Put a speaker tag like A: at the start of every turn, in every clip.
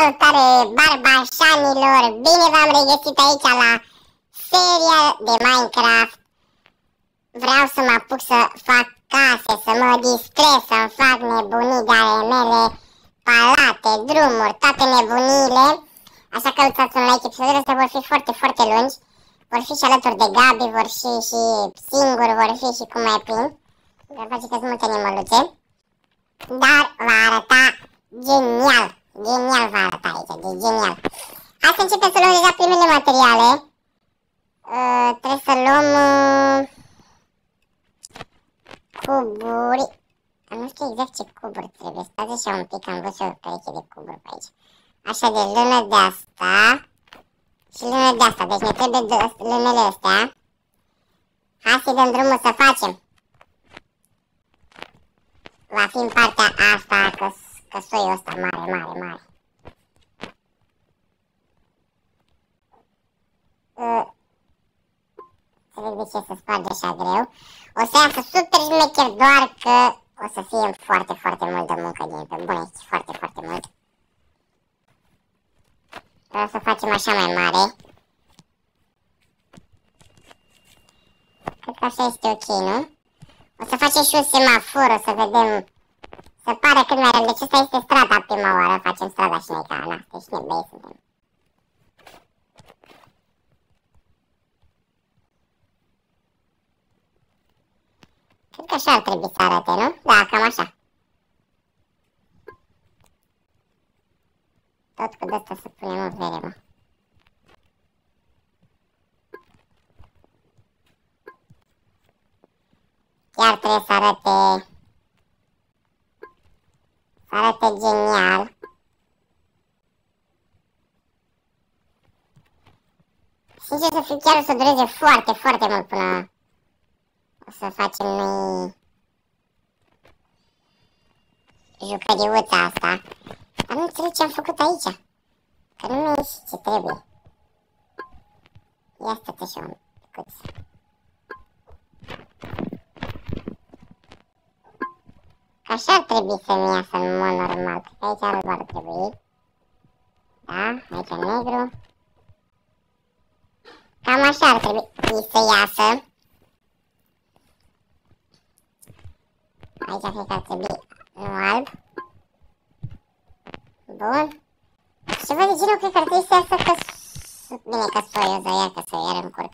A: Salutare barbașanilor! Bine v-am regăsit aici la seria de Minecraft. Vreau să mă apuc să fac case, să mă distrez, să-mi fac nebunii de ale mele, palate, drumuri, toate nebuniile. Așa că lăsați un like, episoadele astea vor fi foarte, foarte lungi. Vor fi și alături de Gabi, vor fi și singur, vor fi și cum mai prind. Vă face că sunt multe nimăluțe. Dar va arăta genial. Genial va arăta aici, de genial. Hai să începem să luăm deja primele materiale. Trebuie să luăm cuburi. Nu știu exact ce cuburi trebuie. Stați așa un pic, am văzut o pereche de cuburi pe aici. Așa, de lână de asta și lână de asta. Deci ne trebuie lânele astea. Hai să dăm drumul să facem. Va fi în partea asta, căsoiul ăsta mare, mare, mare. Să vezi de ce se sparge așa greu. O să iasă super șmecher, doar că o să fie foarte, foarte mult de muncă din pe bune, foarte, foarte mult. Vreau să facem așa mai mare. Cred că așa este ok, nu? O să facem și un semafor, o să vedem. Să pară cât mai rău. Deci asta este strada prima oară. Facem strada și noi ca Ana. Deci nebăie suntem. Cred că așa ar trebui să arate, nu? Da, cam așa. Tot cu de-asta să punem în vere, mă. Chiar trebuie să arate... Să arate genial. Sincer să fiu, chiar o să dureze foarte, foarte mult până o să facem noi jucăriuța asta. Dar nu înțeleg ce am făcut aici. Că nu mi-a ieșit ce trebuie. Ia stă-te și un picuț. Așa ar trebui să-mi iasă în mod normal. Că aici alb ar trebui. Da, aici negru. Cam așa ar trebui să iasă. Aici cred că ar trebui nu alb. Bun. Și ceva de genul cred că ar trebui să iasă bine, căsoiul, iar căsoiul, iar încurc.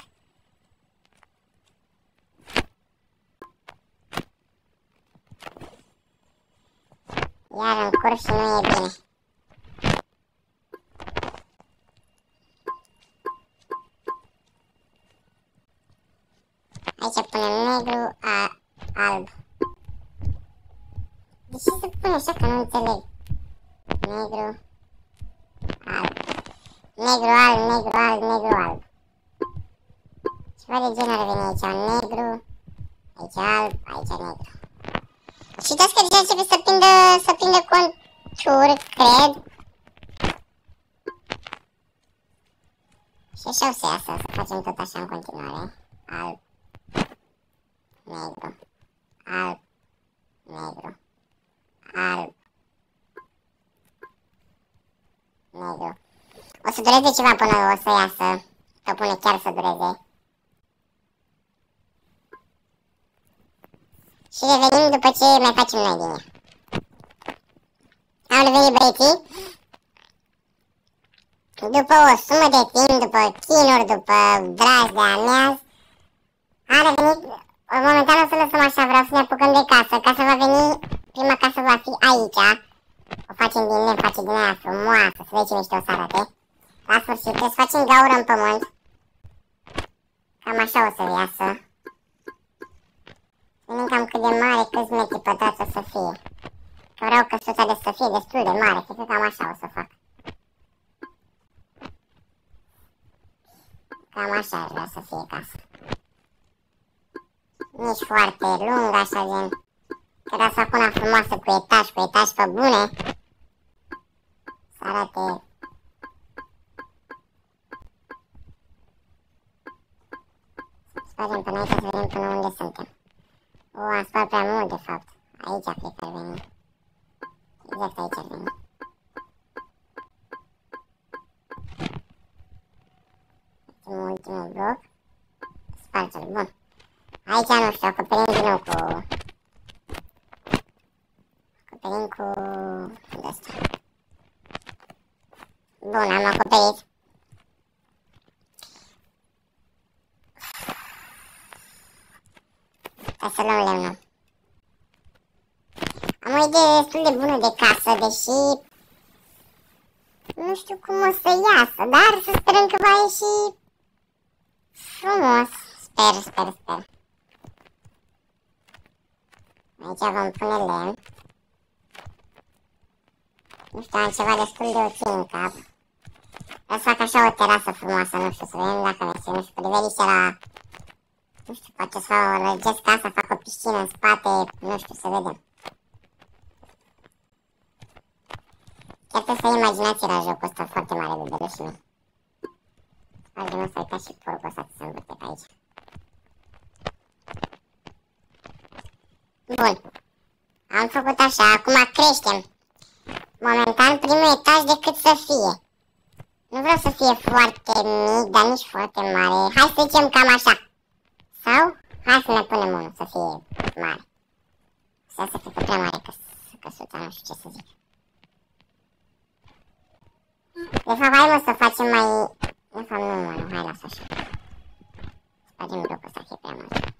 A: Iar încurc și nu e bine. Aici punem negru, alb. De ce se pune așa că nu înțeleg? Negru, alb. Negru, alb, negru, alb, negru, alb. Ceva de genul ar veni aici, negru, aici alb, aici negru. Și uitați că deja începe să prindă contur, cred. Și așa o să iasă, să facem tot așa în continuare. Alb, negru, alb, negru, alb, negru. O să dureze ceva până o să iasă, că pune chiar să dureze. Și revenim după ce mai facem noi din ea. Au revenit băieții. După o sumă de timp, după chinuri, după drajdea mea, a revenit. Momentan o să lăsăm așa, vreau să ne apucăm de casă. Casa va veni, prima casă va fi aici. O facem din lemn, facem din aia frumoasă, să vezi ce mișto o să arate. La sfârșit trebuie să facem gaură în pământ. Cam așa o să iasă. Vedem cam cât de mare, câți metri pătrați o să fie. Că vreau căsuța de să fie destul de mare, cred că cam așa o să fac. Cam așa aș vrea să fie casa. Nici foarte lung, așa gen. Că vreau să fac una frumoasă cu etaj pe bune. Să arate... Să facem până aici, să vedem până unde suntem. Am spart prea mult, de fapt. Aici cred că ar veni. Exact aici ar veni. aici, nu știu, acoperim din nou cu... Acoperim cu... de-asta. Bun, am acoperit. Hai să luăm lemnul. Am o idee destul de bună de casă, deși... Nu știu cum o să iasă, dar să sperăm că va ieși... frumos. Sper. Aici vom pune lemn. Nu știu, am ceva destul de ok în cap. Vreau să fac așa o terasă frumoasă, nu știu, să vedem dacă merge, nu știu, priveliște la... Nu știu, poate să o lărgesc casa, fac o piscină în spate, nu știu, să vedem. Chiar trebuie să ai imaginație la jocul ăsta foarte mare de bebelușii mei. Spargem, o să uitați și porcul ăsta să se învârte pe aici. Bun. Am făcut așa, acum creștem. Momentan primul etaj decât să fie. Nu vreau să fie foarte mic, dar nici foarte mare. Hai să zicem cam așa. Sau, hai să ne punem unul să fie mare. Să fie prea mare căsuța, nu știu ce să zic. De fapt, hai mă să facem mai... De fapt, nu, hai lasă așa. Spargem blocul ăsta, că e prea mare.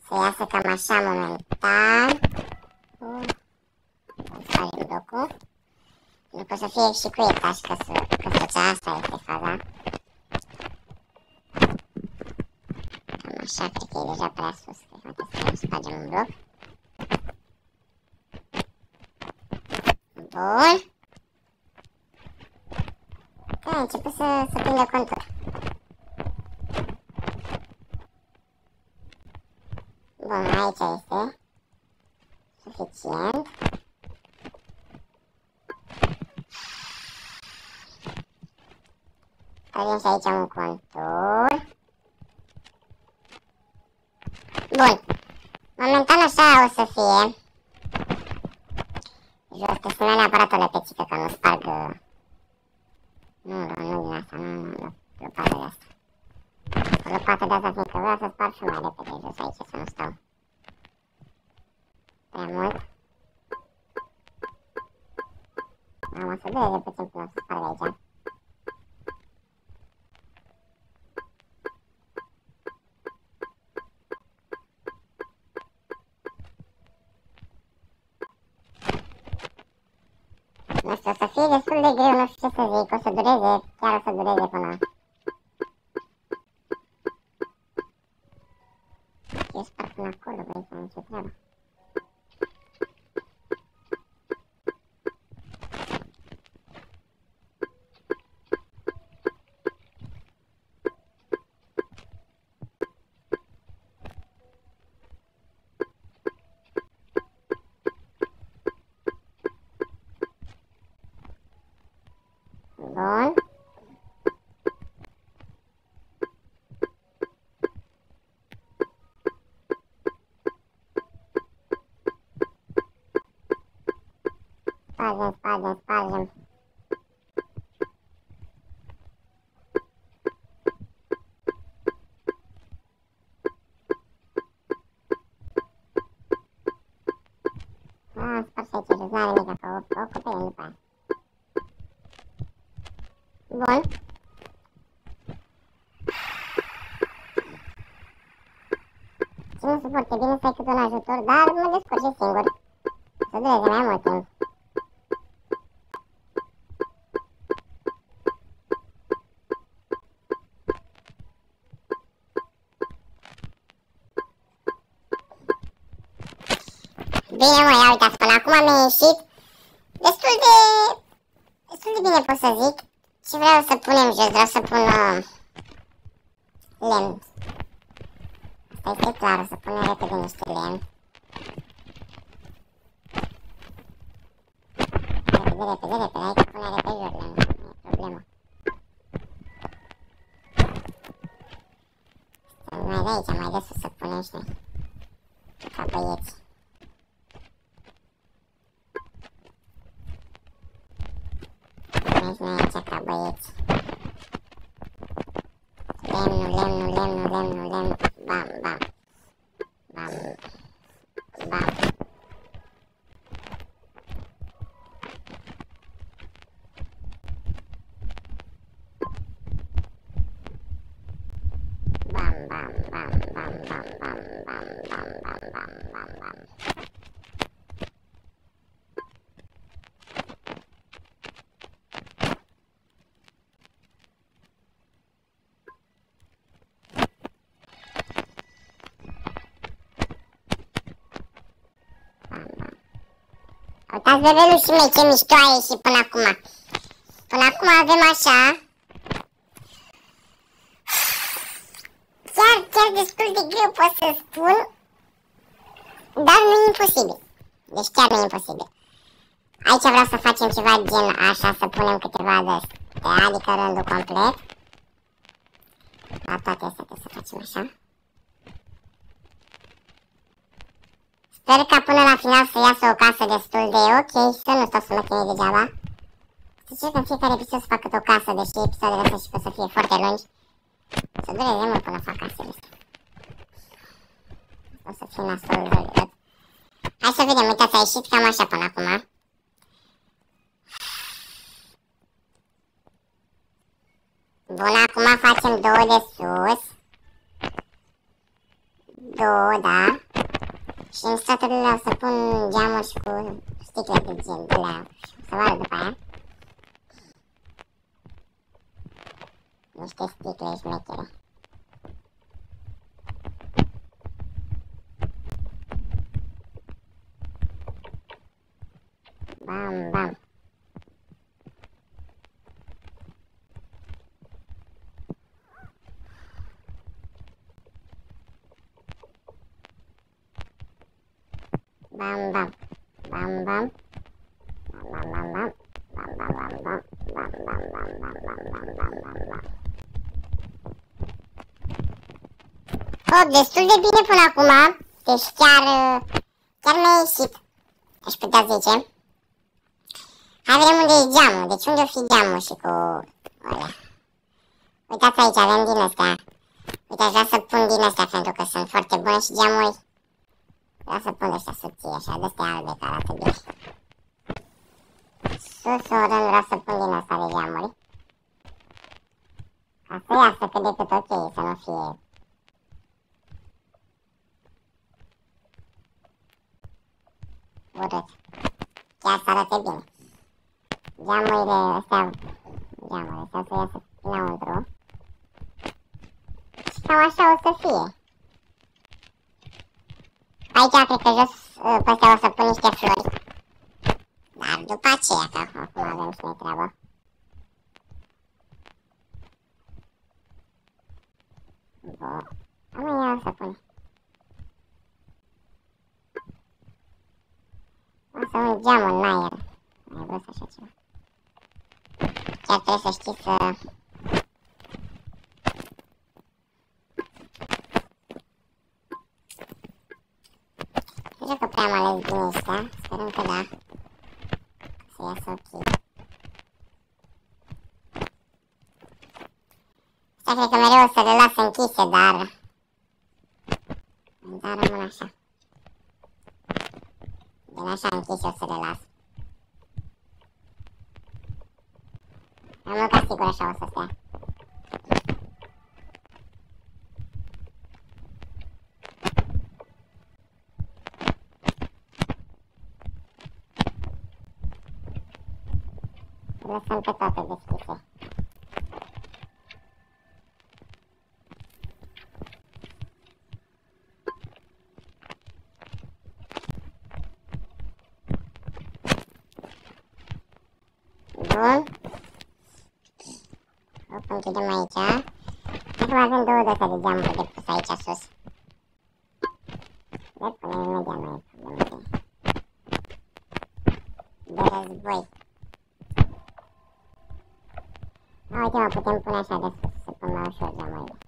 A: Să iasă cam așa momentan. Spargem blocul. După să fie și cu etaj, căsuța asta este faza. Cam așa, cred că e deja prea sus, cred că trebuie să spargem un bloc. Bun. Da, a început să prindă contur. Bun, aici este suficient. Avem și aici un contur. Bun. Momentan așa o să fie. Jos, trebuie să nu neapărat o lepecică, că nu sparg... Nu din asta, nu lopată de asta. O lopată de asta, fiindcă vreau să sparg și mai repede jos aici, să nu stau prea mult. O să dureze puțin până o să sparg aici. Nu știu, o să fie destul de greu, nu știu ce să zic, o să dureze, chiar o să dureze până... Eu sparg până acolo, băi, să nu ce treabă. Bun. Spargem. Spar și aici jos, n-are nimic, că o acoperim după aia. Bun. Ține foarte bine să ai cât un ajutor, dar mă descurc și singur. Să dureze mai mult timp. Bine, mă, ia uitați, până acum mi-a ieșit destul de bine, pot să zic. Și vreau să punem jos, vreau să pun lemn. Asta este clar, o să punem repede niște lemn. Repede, hai că pune repede jos lemn, nu e problemă. Mai de aici, mai de sus să punem și noi. Ca băieți. Punem și noi aici ca băieți. lemnul. Bam, bam. Bam. Bam. Uitați, bebelușii mei, ce mișto a ieșit până acum. Până acum avem așa. Chiar destul de greu pot să spun. Dar nu e imposibil. Deci chiar nu e imposibil. Aici vreau să facem ceva gen așa, să punem câteva de astea, adică rândul complet. La toate astea trebuie să facem așa. Sper ca până la final să iasă o casă destul de ok, să nu stau să mă chinui degeaba. Să cer că în fiecare episod să fac câte o casă, deși episoadele astea și pot să fie foarte lungi. Să dureze mult până fac casele astea. O să fie nasol de. Hai să vedem, uitați, a ieșit cam așa până acum. Bun, acum facem două de sus. Două, da. Și în straturile o să pun geamuri și cu sticle de gen de la... să vă arăt după aia. Niște sticle șmechere. Bam, bam. Bam, bam. Bam, bam. Bam, bam, bam. Bam, bam, bam, bam. Bam, bam, bam, bam, bam, bam, bam, bam. Hop, destul de bine până acum. Deci chiar mi-a ieșit. Aș putea zice. Hai vedem unde e geamul. Deci unde o fi geamul și cu... Olea. Uitați aici, avem din astea. Uite, aș vrea să pun din astea pentru că sunt foarte bune și geamuri. Vreau să pun ăștia subții așa, de-astea albe care arată bine. Sus în rând vreau să pun din asta de geamuri. Ca să iasă cât de cât ok, să nu fie... urât. Chiar să arate bine. Geamurile astea să iasă înăuntru. Și cam așa o să fie. Aici cred că jos pe astea o să pun niște flori. Dar după aceea, că acum avem și noi treabă. Bun. Am eu o să pun. O să un geam în aer. Mai vreau așa ceva. Chiar trebuie să știi să... Cred că prea am ales din ăsta. Sperăm că da. Să iasă ok. Asta cred că mereu o să le las închise, dar rămân așa. Din așa închise o să le las. Am mult ca sigur așa o să stea. Lăsăm pe toate deschise. Bun. O închidem aici. Acum avem două dose de geamuri de pus aici sus. Le punem imediat, nu e problemă de război. Uite mă, putem pune așa de sus, să pun mai ușor geamurile.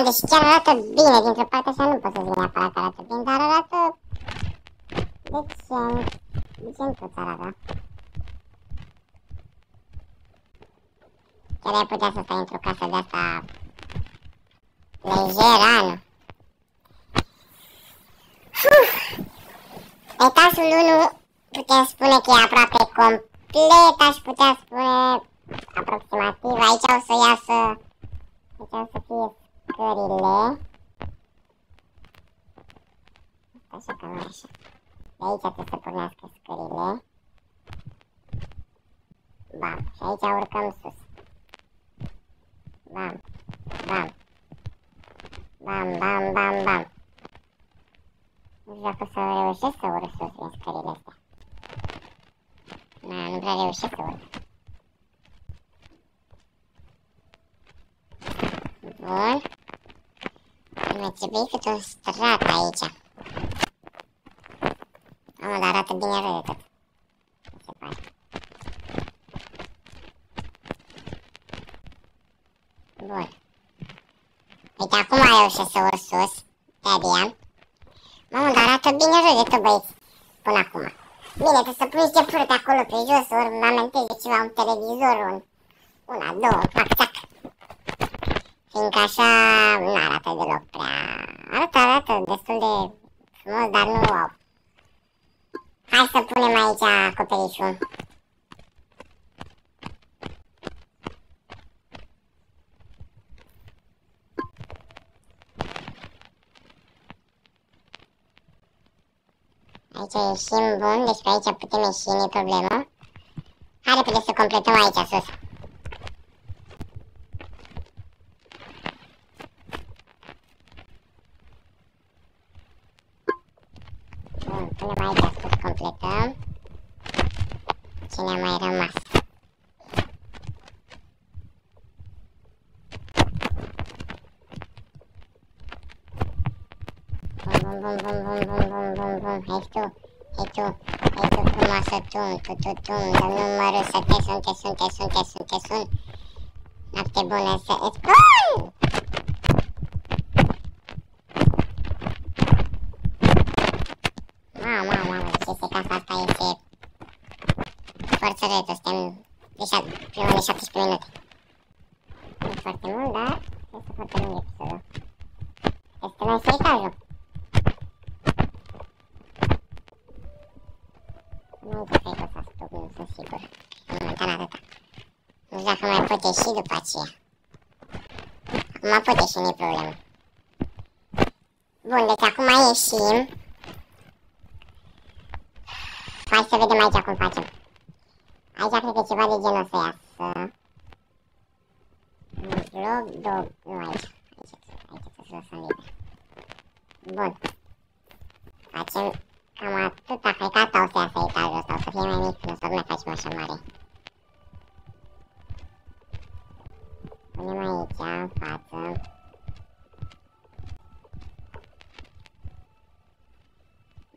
A: Deci chiar arată bine, dintr-o parte așa nu pot să zic neapărat că arată bine, dar arată decent. Decent tot arată. Chiar ai putea să stai într-o casă de-asta lejeră, nu? Etasul 1 putem spune că e aproape complet, aș putea spune aproximativ. Aici o să iasă, aici o să fie scările. Așa că nu așa. De aici trebuie să pornească scările. Bam. Și aici urcăm sus. Bam. Bam. Bam, bam, bam, bam. Nu știu dacă o să reușesc să urc sus din scările astea. Nu prea reușesc să urc. Bun. Mi-a trebuit câte o strat aici. Mamă, dar arată bine rău de tot. Mi se pare. Bun. Uite, acum reușesc să urc sus. De-abia. Mamă, dar arată bine rău de tot, băieți. Până acum. Bine, trebuie să pun niște furte acolo pe jos, ori mă amintesc de ceva, un televizor, una, două, pac, tac. Fiindcă așa nu arată deloc prea... Arată destul de frumos, dar nu wow. Hai să punem aici acoperișul. Aici ieșim, bun, deci pe aici putem ieși, nu-i problemă. Hai repede să completăm aici sus. Bun, punem aici sus, completăm. Ce ne-a mai rămas? Bum, bum, bum, bum, bum, bum, bum, bum, hai tu, frumoasă, dă numărul să te sun. Noapte bună să îți spun! Mamă, ce este casa asta, este foarte rău, suntem deja primele 17 minute. Nu foarte mult, dar este foarte lung episodul. Este mai să etajul. Nu uite să-i tot asta, nu sunt sigur. Momentan atâta. Nu știu dacă mai pot ieși după aceea. Acum pot ieși, nu-i problemă. Bun, deci acum ieșim. Hai să vedem aici cum facem. Aici cred că ceva de genul să iasă. Un bloc, două... Nu aici. Aici să se lăsăm liber. Bun. Facem cam atâta. Cred că asta o să iasă etajul ăsta. O să fie mai mic, nu o să mai facem așa mare. Punem aici, în față.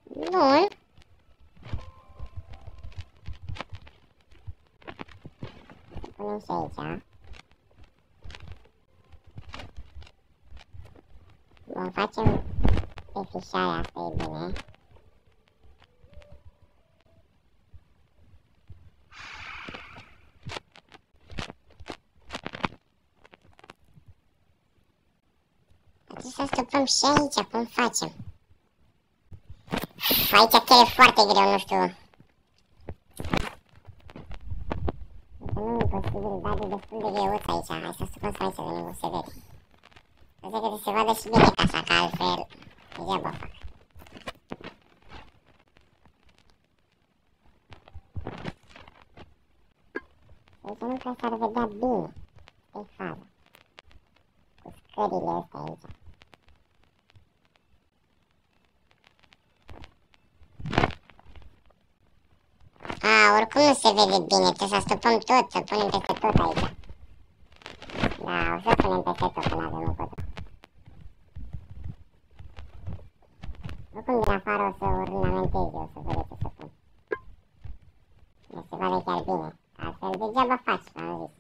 A: Bun. Punem și aici. Bun, facem refișarea asta, e bine. Trebuie să stupăm și aici, cum facem? Aici chiar e foarte greu, nu știu. Nu e posibil, dar e destul de greuț aici. Hai să stupăm să aici, de nu se vede. Să că se vadă și bine casa, că altfel degeaba fac. Aici nu prea s-ar vedea bine. E faza. Cu scările astea aici. Oricum nu se vede bine, trebuie să stupăm tot, să punem peste tot aici. Da, o să punem peste tot până avem încotro. Oricum din afară o să ornamentez eu, să vedeți ce să pun. Deci se vadă chiar bine, altfel degeaba faci, v-am zis.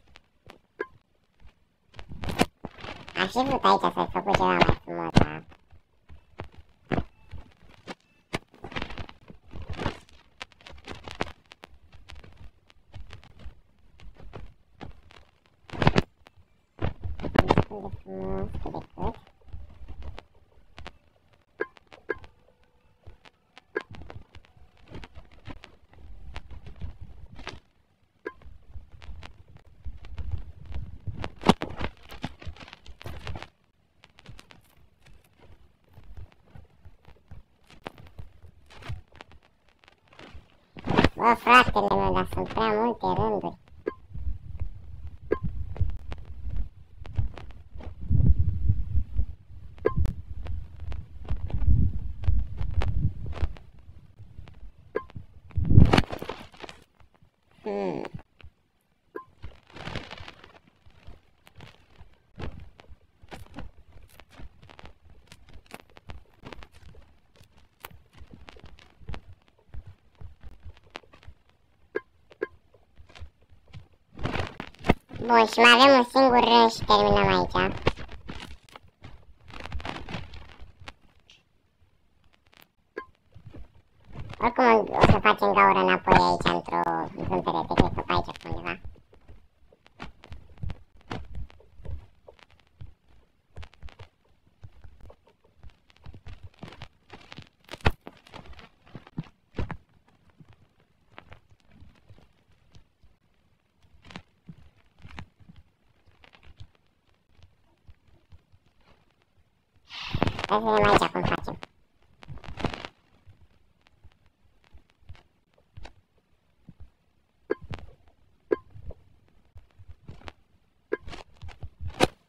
A: Aș fi vrut aici să-i făcut ceva mai frumos, da? de frumos, cât de cât. Bă, fratele meu, dar sunt prea multe rânduri. Bun, și mai avem un singur rând și terminăm aici. Oricum o să facem gaură înapoi aici, într-un perete, cred că pe aici undeva. Hai să vedem aici cum facem.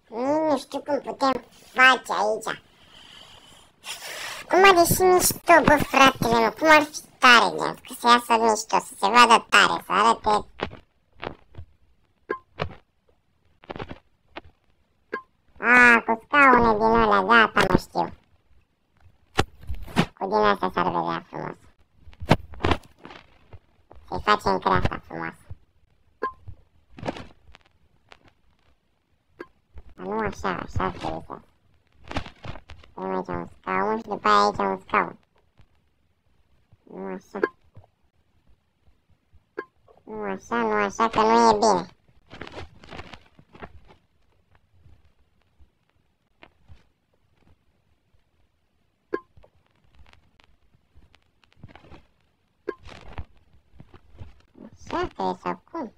A: Nu știu cum putem face aici. Cum ar ieși mișto, bă, fratele meu, cum ar fi tare, gen, că să iasă mișto, să se vadă tare, să arate... Cu scaune din alea, gata, mă știu. Cu din astea s-ar vedea frumos. Să-i facem creasta frumos. Dar nu așa, așa ar trebui să... Avem aici un scaun și după aia aici un scaun. Nu așa. Nu așa, nu așa, că nu e bine. Așa trebuie sau cum?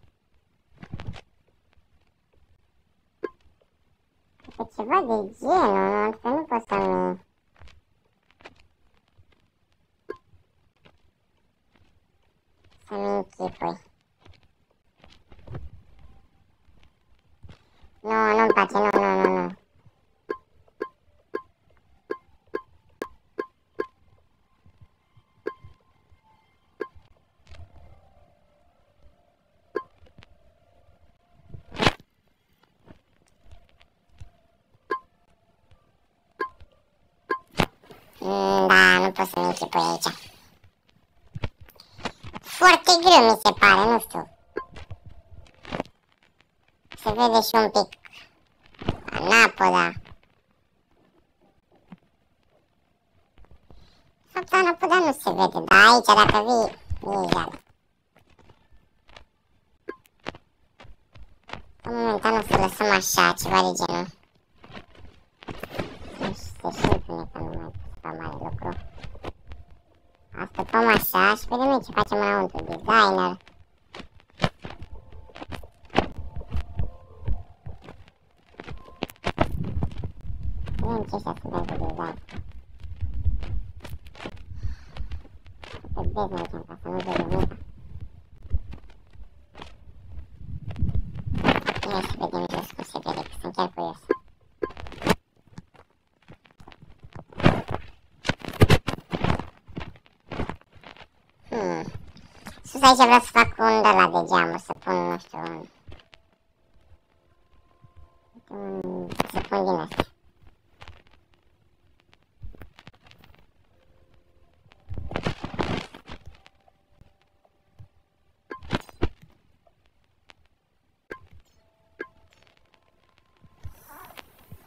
A: Că ceva de genul, nu? Că nu pot să-mi... să-mi închipui. Nu, nu-mi place, nu. Da, nu pot să-mi închipui aici. Foarte greu mi se pare, nu știu. Se vede și un pic în apă, da. Fapt, în apă, dar nu se vede, dar aici dacă vii, e egal. În momentan o să lăsăm așa, ceva de genul. Se și înține că nu mai fac mare lucru. Astăpăm așa și vedem ce facem înăuntru, designer. Vedem ce ăștia sunt pentru design. Pe beznă aici, ca să nu vede nimic. Ia să vedem jos cum se vede, că sunt chiar curios. Sus aici vreau să fac un de la de geamuri, să pun, nu știu, să pun din astea.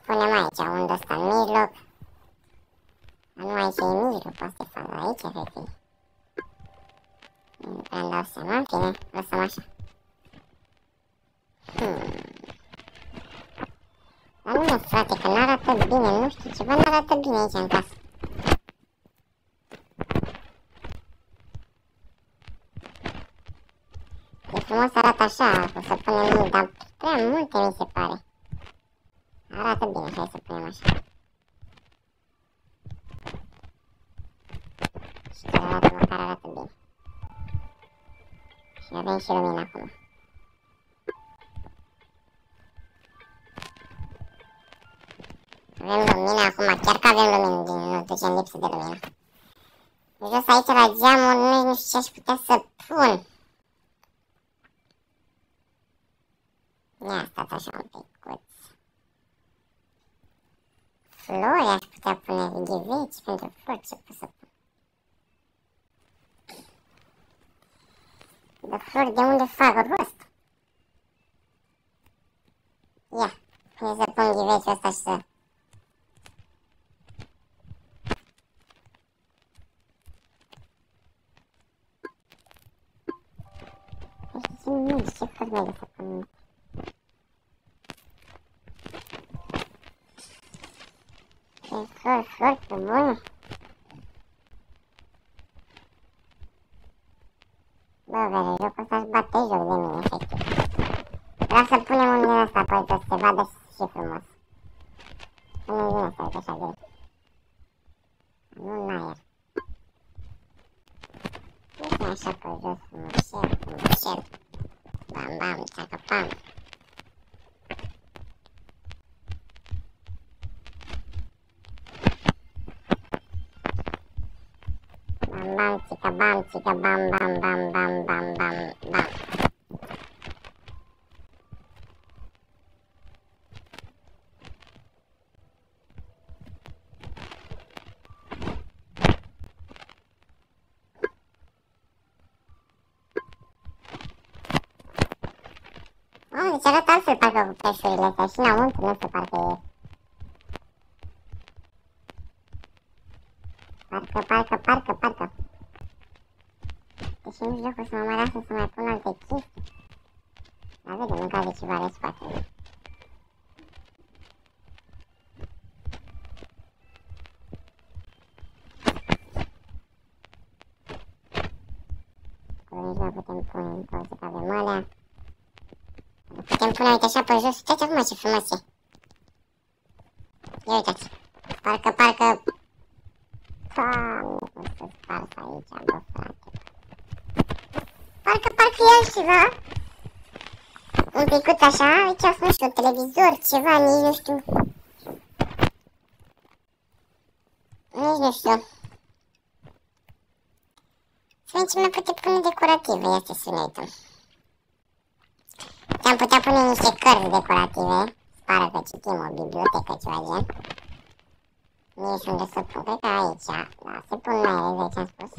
A: Punem aici unde ăsta în mijloc. Dar nu aici e în mijloc, poate să fac aici, cred că e. Nu prea-mi dau seama, în fine, lăsăm așa. Dar nu, frate, că n-arată bine, nu știu, ceva n-arată bine aici în casă. E frumos, arată așa, o să punem mult, dar prea multe mi se pare. Arată bine, hai să punem așa. Și chiar arată, măcar arată bine. Și avem și lumina acum. Avem lumină acum, chiar că avem lumină, nu ducem lipsă de lumină. Jos aici la geamuri, nu știu ce aș putea să pun. Ia stați așa un picuț. Flori aș putea pune, ghiveci pentru flori, ce pot să pun? De flori de unde fac rost? Ia, hai să pun ghiveciul ăsta și să... Nu știu ce flori mai să pun. Flori pe bune. Bă, vede, jocul ăsta-și bate joc de mine, efectiv. Vreau să punem un din ăsta pe aici, să se vadă și frumos. Punem din ăsta, uite așa, de nu în aer. Uite așa pe jos, frumușel. Bam, bam, țacă, pam. Bam, țica, bam, bam, bam, bam, bam, bam, bam, bam. Oh, deci arată altfel parcă cu preșurile astea și înăuntru, nu știu, parcă e... Parcă. Deși nu jocul să mă mai lasă să mai pun alte chestii. Dar vedem, în caz de ceva le scoatem. Acolo nici nu putem pune în pauze, că avem alea. Putem pune, uite așa pe jos, uitați acum ce frumos e. Ia uitați. Parcă... Doamne, cum să spars aici, bă, frate. Parcă e altceva. Un picuț așa, aici a fost un televizor, ceva, nici nu știu. Nici nu știu. Să vedem ce mai putem pune decorative, ia să sunetul. Am putea pune niște cărți decorative. Spară că citim o bibliotecă, ceva gen. Nici unde să pun, cred că aici, da, se pun mai repede, ce-am spus.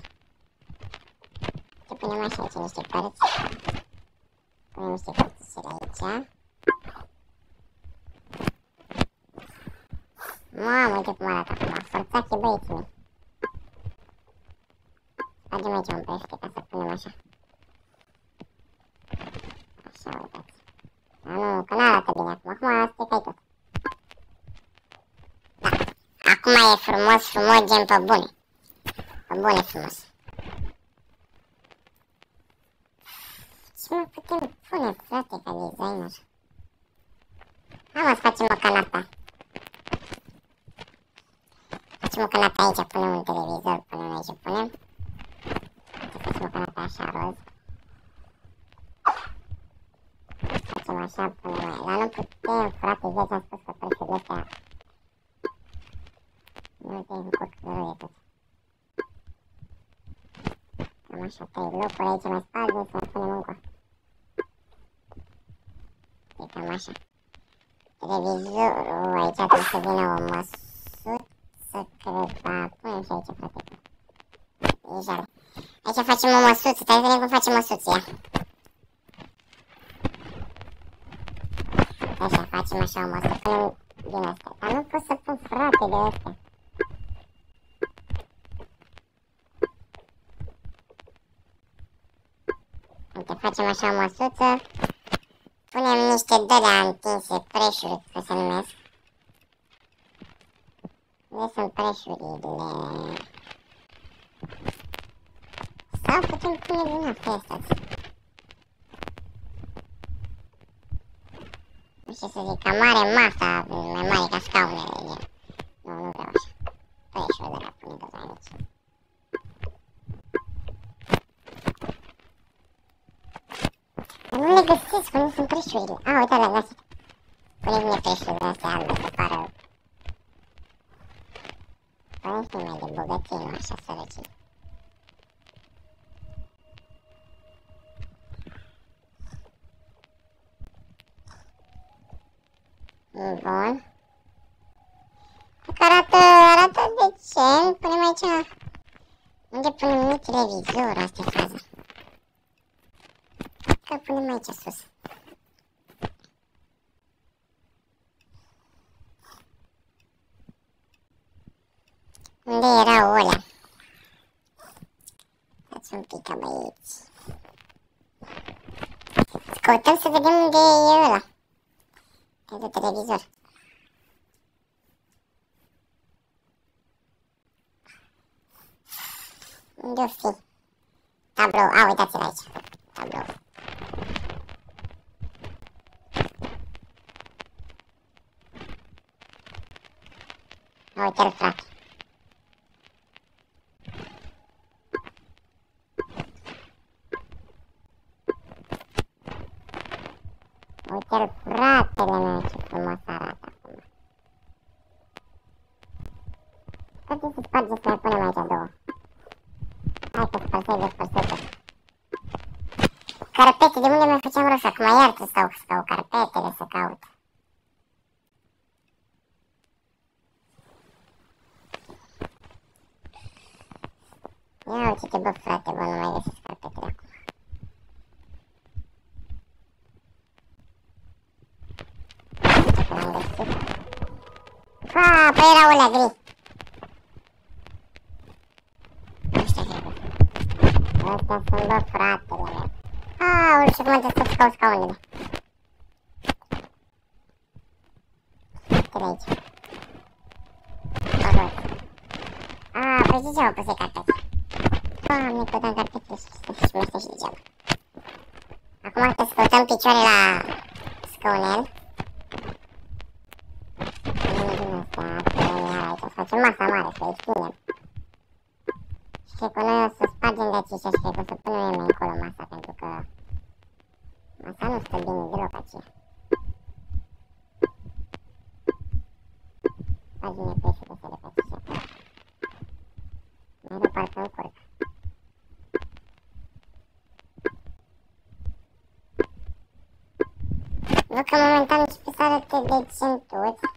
A: Se punem așa aici niște cărți. Punem niște cărțile aici. Mamă, uite cum arată acum, forțați băieții mei. Facem aici un pește ca să punem așa. Așa, uitați. Dar nu, că n-arată bine acum, acum sticai tot. Da, acum e frumos, gen pe bune. Pe bune frumos. Ce mai putem pune, frate, ca designer? Hai mă, să facem o canapea. Facem o canapea aici, punem un televizor, punem aici, punem. Facem o canapea așa roz. Facem așa, punem aici. Dar nu putem, frate, ziua ce-am spus că prețurile astea nu te-ai făcut rău de tot. Am așa 3 locuri aici mai spate, să ne punem încă. E cam așa. Televizorul aici trebuie să vină o măsuță, cred, da, punem și aici, frate. E jale. Aici facem o măsuță, stai să vedem cum facem măsuță, ia. Așa, facem așa o măsuță, punem din astea. Dar nu pot să pun, frate, de astea. Uite, facem așa o măsuță. Punem niște dălea întinse, preșuri, că se numesc. Unde sunt preșurile? Sau putem pune din astea, stați. Nu știu să zic, ca mare masa, mai mare ca scaunele. Nu vreau așa. Preșul de la pune tot aici. Dar nu le găsesc, unde sunt preșurile. A, uite, le-am găsit. Pune-mi preșurile astea albe, să pară... Părește mai de bogăție, nu așa sărăcie. Bun. Arată decent. Punem aici... Unde punem noi televizorul? Asta e faza. Că punem aici sus. Unde erau ălea? Dați un pic, băieți. Căutăm să vedem unde e ăla. Pentru televizor. Unde-o fi? Tablou. A, uitați-l aici. Tablou. A, uite-l, frate. Uite-l, fratele meu, ce frumos arată acum. Poate să sparge să mai punem aici două. Hai că spărsete. Carpete, de unde mai făceam rost? Acum iar trebuie să stau carpetele să caut. Ia uite-te, bă, frate, bă, nu mai găsesc carpetele acum. L-am găsit. Pa, păi erau alea gri. Ăștia cred că. Ăstea sunt, bă, fratele meu. Aoleu, și cum trebuie să caut scaunele. Uite-le aici. A, păi degeaba puse carpete. Doamne, căutăm carpetele și mă stă și degeaba. Acum trebuie să căutăm picioare la scaunel. Să facem masa mare, să extindem. Și cred că noi o să spargem de aici și cred că o să punem mai încolo masa, pentru că masa nu stă bine deloc aici. Spargem-ne preșurile să le faci și acolo. Mai de parcă încurc. Văd că momentan începe să arate decentuți.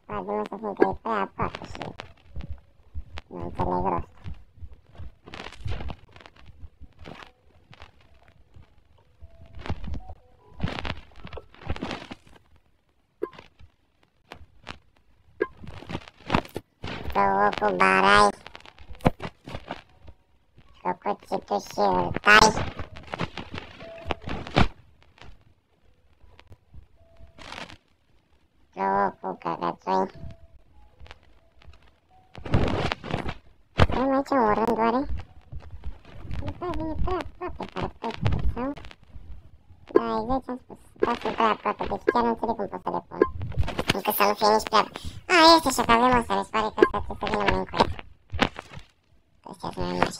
A: Poate să fiindcă e prea aproape și nu înțeleg rost. Două cu barai, făcut și tu și îl tai. Două cu căgățui. Avem aici un rând oare? După vine prea aproape carpetele sau? Da, exact ce am spus. Da, sunt prea aproape, deci chiar nu înțeleg cum pot să le pun. Încă să nu fie nici prea... A, este așa că avem asta, mi se pare că asta trebuie să vină mai încolo. Ăstea sunt mai mari.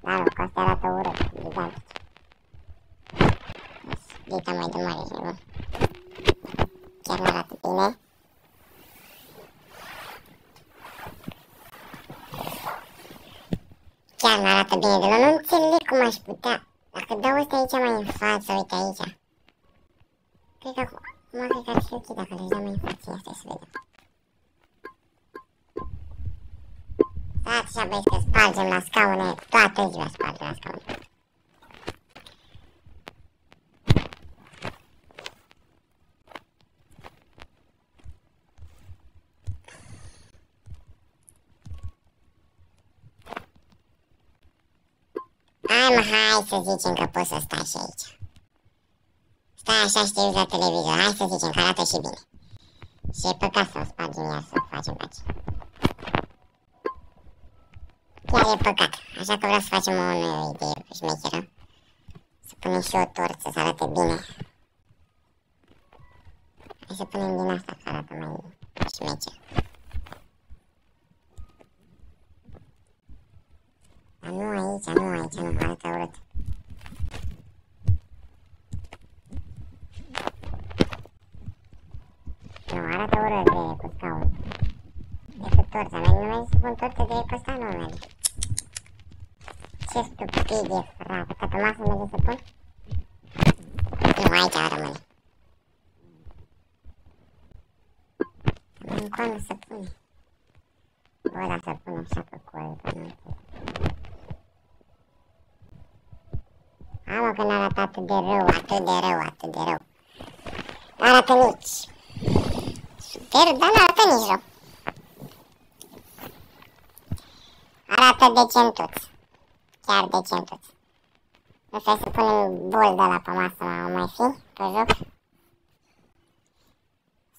A: Da, nu, că astea arată urât, gigantici. Dita mai de mare, și bun. Chiar nu arată bine. Chiar nu arată bine deloc, nu înțeleg cum aș putea. Dacă dau ăstea aici mai în față, uite aici. Cred că acum, cred că ar fi ok dacă le-aș da mai în față, ia stai să vedem. Stați așa băieți că spargem la scaune, toată ziua spargem la scaune. Hai mă, hai să zicem că poți să stai și aici. Stai stai așa și te uiți la televizor, hai să zicem că arată și bine. Și e păcat să o spargem iar să facem pace. Chiar e păcat, așa că vreau să facem o nouă idee șmecheră. Să punem și o torță să arate bine. Hai să punem din asta să arată mai șmecher. Dar nu aici, nu arată urât. Nu, arată urât de cu scaun. Decât torța, nu merge să pun torță direct pe ăsta, nu merge. Ce stupid e, frate, că pe masă merge să pun? Nu, aici rămâne. În coană să pune. Bă, dar să pun așa pe col, că nu știu. Amă că n-arată atât de rău, atât de rău. N-arată nici. Super, dar n-arată nici rău. Arată decentuț. Chiar decentuț. Nu stai să punem bol de la pe masă, mai fi, pe joc.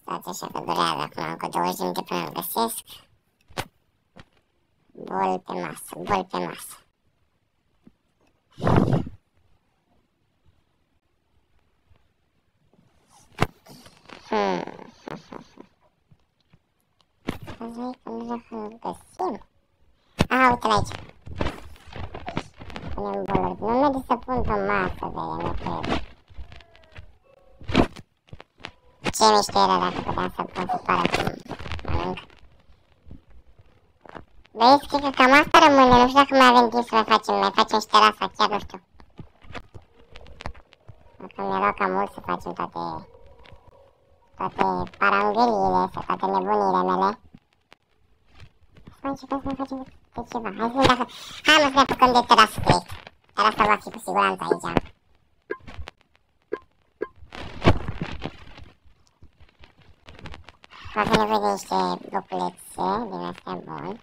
A: Stați așa că durează acum, încă 20 de minute până îl găsesc. Bol pe masă. Hai că nu știu să-l găsim. Aha, uite-l aici. Punem boluri. Nu merge să pun pe masă, nu cred. Ce mișto era dacă puteam să pun să pară cum mănânc. Băieți, cred că cam asta rămâne. Nu știu dacă mai avem timp să mai facem și terasa, chiar nu știu. Dacă mi-e luat cam mult să facem toate parangăriile, toate nebunile mele. Să începem să mai facem de ceva. Hai mă să ne apucăm de terasă direct. Terasa va fi cu siguranță aici. Avem nevoie de niște bloculețe din astea, bun.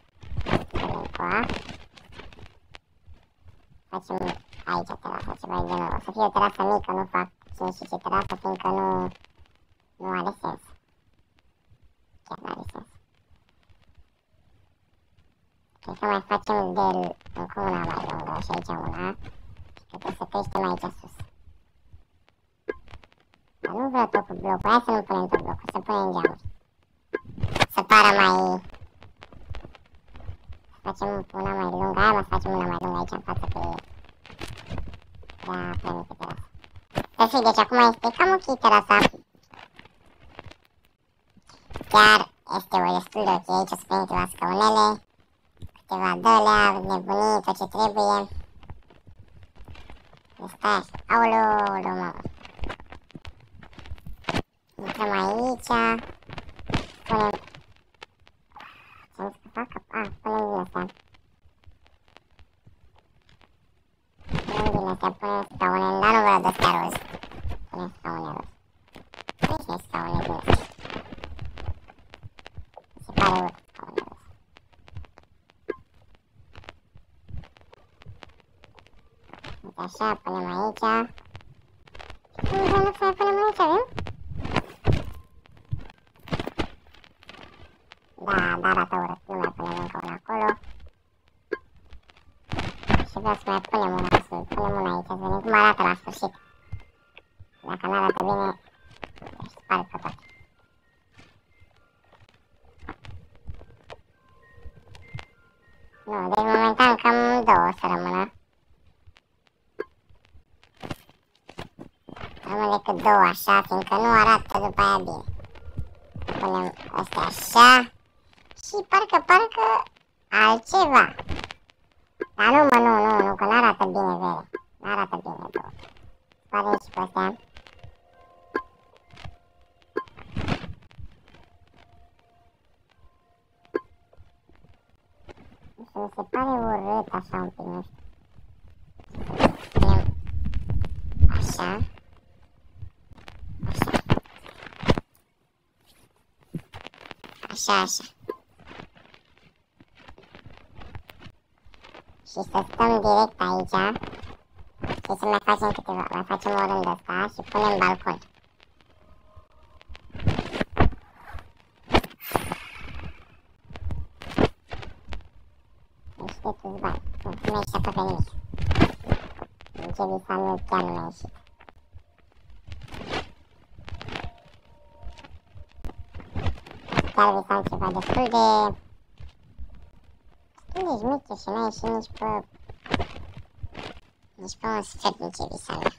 A: Facem aici terasa, ceva de genul. O să fie o terasă mică, nu fac cine știe ce terasă, fiindcă nu are sens. Chiar nu are sens. Cred că mai facem de încă una mai lungă și aici una. Și că trebuie să creștem aici sus. Dar nu vreau tot cu blocul, hai să nu punem tot blocul, să punem geamuri. Să pară mai... Facem una mai lungă, aia mă să facem una mai lungă aici în față pe... Da, prea mică terasa. Perfect, deci acum este cam ok terasa. Chiar este o destul de ok, aici o să punem câteva scaunele. Câteva dălea, nebunii, tot ce trebuie. Stai așa, aoleu, mamă. Intrăm aici. Punem... Ce-am zis că fac? Punem din astea. Punem scaune, dar nu vreau de-astea roz. Punem scaune roz. Nici scaune din astea. Se pare urât scaune roz. Uite așa, punem aici. Și nu vreau să mai punem aici, avem? Da, arată urât, nu mai punem încă una acolo. Și vreau să mai punem una sus, punem una aici, să vedem cum arată la sfârșit. Dacă nu arată bine, își sparg pe toate. Nu, deci momentan cam două o să rămână. Rămân decât două așa, fiindcă nu arată după aia bine. Punem astea așa. Și parcă altceva. Dar nu, mă, nu, că n-arată bine, vere. N-arată bine, două. Spargem și pe astea. Și mi se pare urât așa un pic, nu știu. Punem așa. Așa. Și să stăm direct aici. Și să mai facem câteva, mai facem o rândă asta și punem balcon. Deci de toți bani, nu mi-a ieșit aproape nimic. Din ce visam eu chiar nu mi-a ieșit. Chiar visam ceva destul de șmecher și n-a ieșit nici pe un sfert din ce visam eu.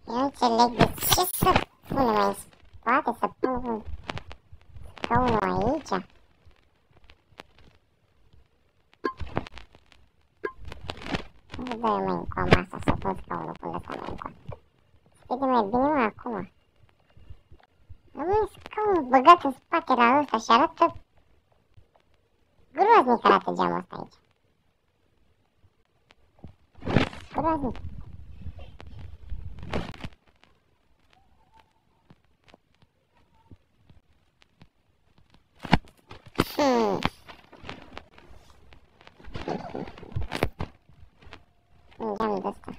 A: Eu nu înțeleg de ce să punem mai în spate, să pun scaunul aici. Nu dă eu mai încoa masa să pun scaunul până ăsta mai încoa. Vede mai bine mă acum. Am un scaun băgat în spate la ăsta și arată groaznic, arată geamul ăsta aici. Groaznic. Un geam de ăsta.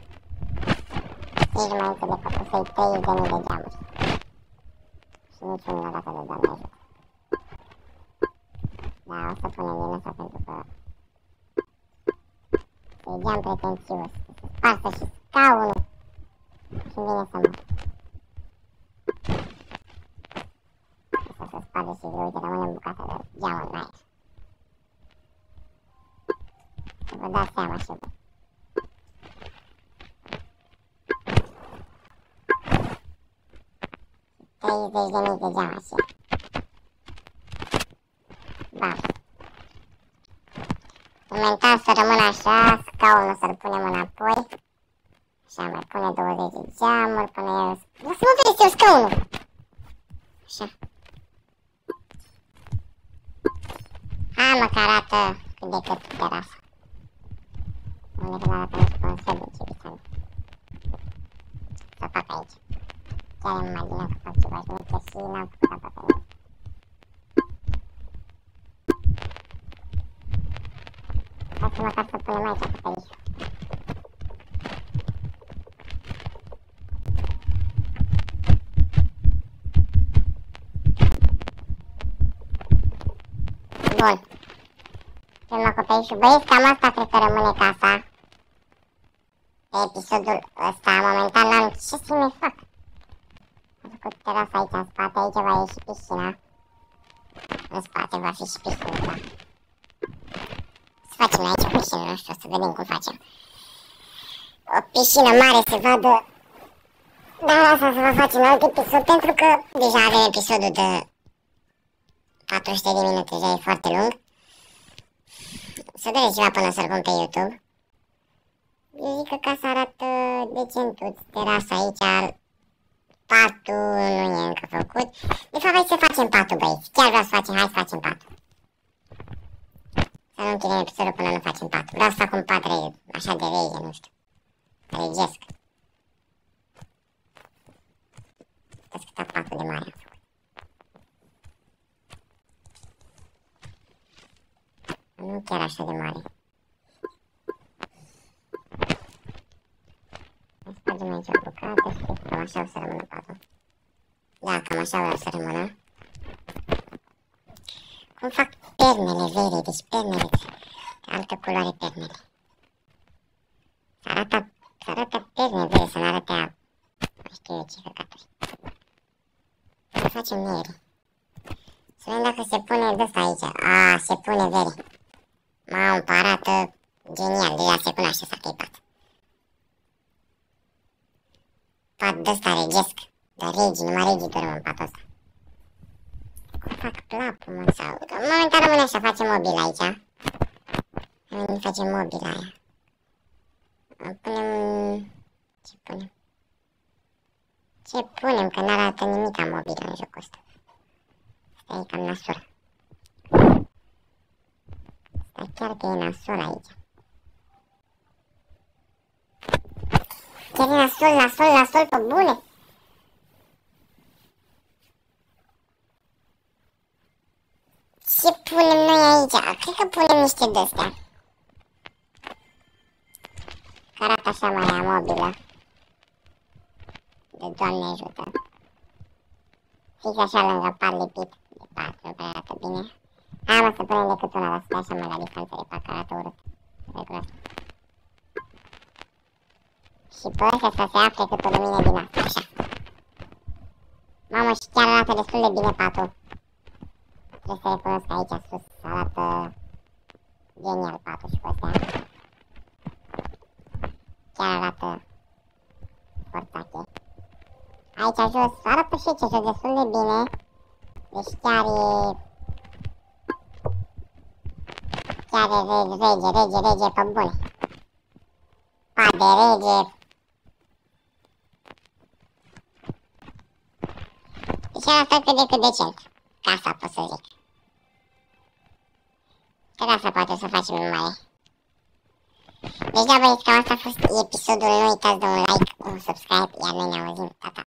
A: Nici nu mai înțeleg că să-i 30.000 de geamuri. Și niciunul nu arată de Doamne ajută. Da, o să punem din ăsta pentru că e geam pretențios. Se sparsă și scaunul și-mi vine să mor. Să se sparge și greu, uite, rămâne în bucată de geamul în aer. Să vă dați seama și voi. 30.000 de geam așa. Bam. Momentan să rămână așa, scaunul să-l punem înapoi. Așa, mai pune 20 de geamuri până eu... Lasă mă vezi eu scaunul! Așa. Hai mă că arată cât de cât terasa. Unde când arată nici pe un sfert din ce visam. Să fac aici. Chiar îmi imaginam că fac ceva șmecher și n-am făcut aproape nimic. Hai să măcar să punem aici acoperișul. Bun. Punem acoperișul. Băieți, cam asta cred că rămâne casa. Pe episodul ăsta, momentan n-am ce să mai fac. Am făcut terasa aici în spate, aici va ieși piscina. În spate va fi și piscina, da. Să facem aici o piscină, nu știu, să vedem cum facem. O piscină mare se vadă. Dar asta se va face în alt episod, pentru că deja avem episodul de 400 de minute, deja e foarte lung. Să dure ceva până să-l pun pe YouTube. Eu zic că casa arată decentuț, terasa aici, patul nu e încă făcut. De fapt, hai să facem patul, băieți. Chiar vreau să facem, hai să facem patul. Să nu închidem episodul până nu facem patul. Vreau să fac un pat așa de rege, nu știu. Regesc. Uitați cât patul de mare am făcut. Nu chiar așa de mare. Spargem aici o bucată și cred că cam așa o să rămână patul. Da, cam așa o să rămână. Cum fac pernele vere, deci pernele de altă culoare pernele. Să arată perne vere, să nu arate a... Nu știu eu ce căcaturi. Să facem negre. Să vedem dacă se pune de-asta aici. A, se pune vere. Mamă, arată genial, deja se cunoaște asta că-i pat. Pat de-ăsta regesc, de regii, numai regii dorm în patul ăsta. Cum fac plapul, mă, sau... Momentan rămâne așa, facem mobil aici. Facem mobil aia. Punem... Ce punem? Ce punem, că n-arată nimica mobilă în jocul ăsta. Asta e cam nasol. Asta chiar că e nasol aici. Chiar e nasol pe bune. Ce punem noi aici? Cred că punem niște de-astea. Că arată așa mai amobilă. De Doamne ajută. Fix așa lângă pat lipit. De pat, nu prea arată bine. Hai mă să punem decât una, dar să stai așa mai la distanță de pat, că arată urât. Regulat. Și pe ăstea să se afle cât o lumină din asta, așa. Mamă, și chiar arată destul de bine patul. Trebuie să recunosc că aici sus arată genial patul și pe ăstea. Chiar arată foarte ok. Aici jos arată și aici jos destul de bine. Deci chiar e... Chiar e rege pe bune. Pat de rege. Deci arată cât de cât decent. Casa pot să zic. Că de asta poate să facem în mare. Deci da băieți, cam asta a fost episodul. Nu uitați de un like, un subscribe, iar noi ne auzim. Ta, ta.